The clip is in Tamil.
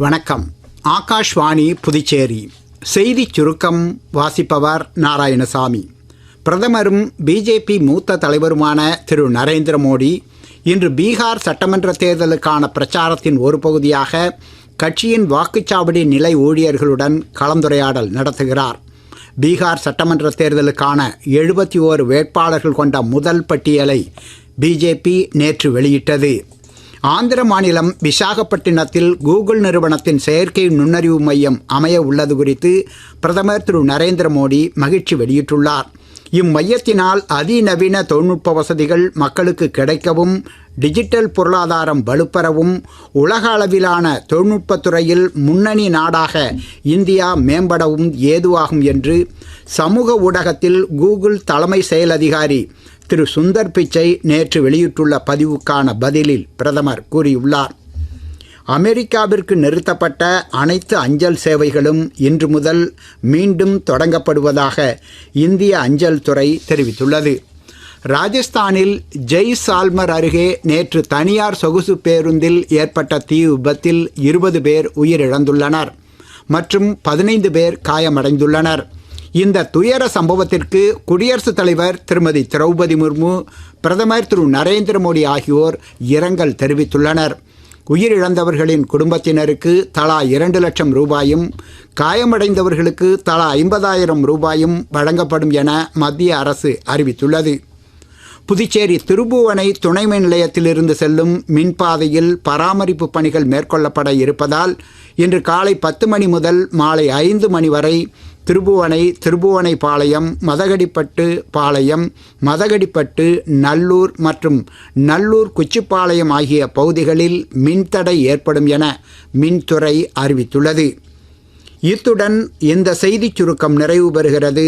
வணக்கம். ஆகாஷ்வாணி புதுச்சேரி செய்திச் சுருக்கம் வாசிப்பவர் நாராயணசாமி. பிரதமரும் பிஜேபி மூத்த தலைவருமான திரு நரேந்திர மோடி இன்று பீகார் சட்டமன்ற தேர்தலுக்கான பிரச்சாரத்தின் ஒரு பகுதியாக கட்சியின் வாக்குச்சாவடி நிலை ஊழியர்களுடன் கலந்துரையாடல் நடத்துகிறார். பீகார் சட்டமன்ற தேர்தலுக்கான 71 வேட்பாளர்கள் கொண்ட முதல் பட்டியலை பிஜேபி நேற்று வெளியிட்டது. ஆந்திர மாநிலம் விசாகப்பட்டினத்தில் கூகுள் நிறுவனத்தின் செயற்கை நுண்ணறிவு மையம் அமைய உள்ளது குறித்து பிரதமர் திரு நரேந்திர மோடி மகிழ்ச்சி வெளியிட்டுள்ளார். இம்மையத்தினால் அதிநவீன தொழில்நுட்ப வசதிகள் மக்களுக்கு கிடைக்கவும், டிஜிட்டல் பொருளாதாரம் வலுப்பெறவும், உலக அளவிலான தொழில்நுட்பத் துறையில் முன்னணி நாடாக இந்தியா மேம்படவும் ஏதுவாகும் என்று சமூக ஊடகத்தில் கூகுள் தலைமை செயல் அதிகாரி திரு சுந்தர் பிச்சை நேற்று வெளியிட்டுள்ள பதிவுக்கான பதிலில் பிரதமர் கூறியுள்ளார். அமெரிக்காவிற்கு நிறுத்தப்பட்ட அனைத்து அஞ்சல் சேவைகளும் இன்று முதல் மீண்டும் தொடங்கப்படுவதாக இந்திய அஞ்சல் துறை தெரிவித்துள்ளது. ராஜஸ்தானில் ஜெய்சால்மர் அருகே நேற்று தனியார் சொகுசு பேருந்தில் ஏற்பட்ட தீ விபத்தில் 20 பேர் உயிரிழந்துள்ளனர் மற்றும் 15 பேர் காயமடைந்துள்ளனர். இந்த துயர சம்பவத்திற்கு குடியரசுத் தலைவர் திருமதி திரௌபதி முர்மு, பிரதமர் திரு நரேந்திர மோடி ஆகியோர் இரங்கல் தெரிவித்துள்ளனர். உயிரிழந்தவர்களின் குடும்பத்தினருக்கு தலா 2 லட்சம் ரூபாயும், காயமடைந்தவர்களுக்கு தலா 50,000 ரூபாயும் வழங்கப்படும் என மத்திய அரசு அறிவித்துள்ளது. புதுச்சேரி திருபுவனை துணை மின் நிலையத்திலிருந்து செல்லும் மின்பாதையில் பராமரிப்பு பணிகள் மேற்கொள்ளப்பட இருப்பதால் இன்று காலை 10 மணி முதல் மாலை 5 மணி வரை திருபுவனை பாளையம், மதகடிப்பட்டு பாளையம், மதகடிப்பட்டு, நல்லூர் மற்றும் நல்லூர் குச்சிப்பாளையம் ஆகிய பகுதிகளில் மின்தடை ஏற்படும் என மின்துறை அறிவித்துள்ளது. இத்துடன் இந்த செய்திச் சுருக்கம் நிறைவு பெறுகிறது.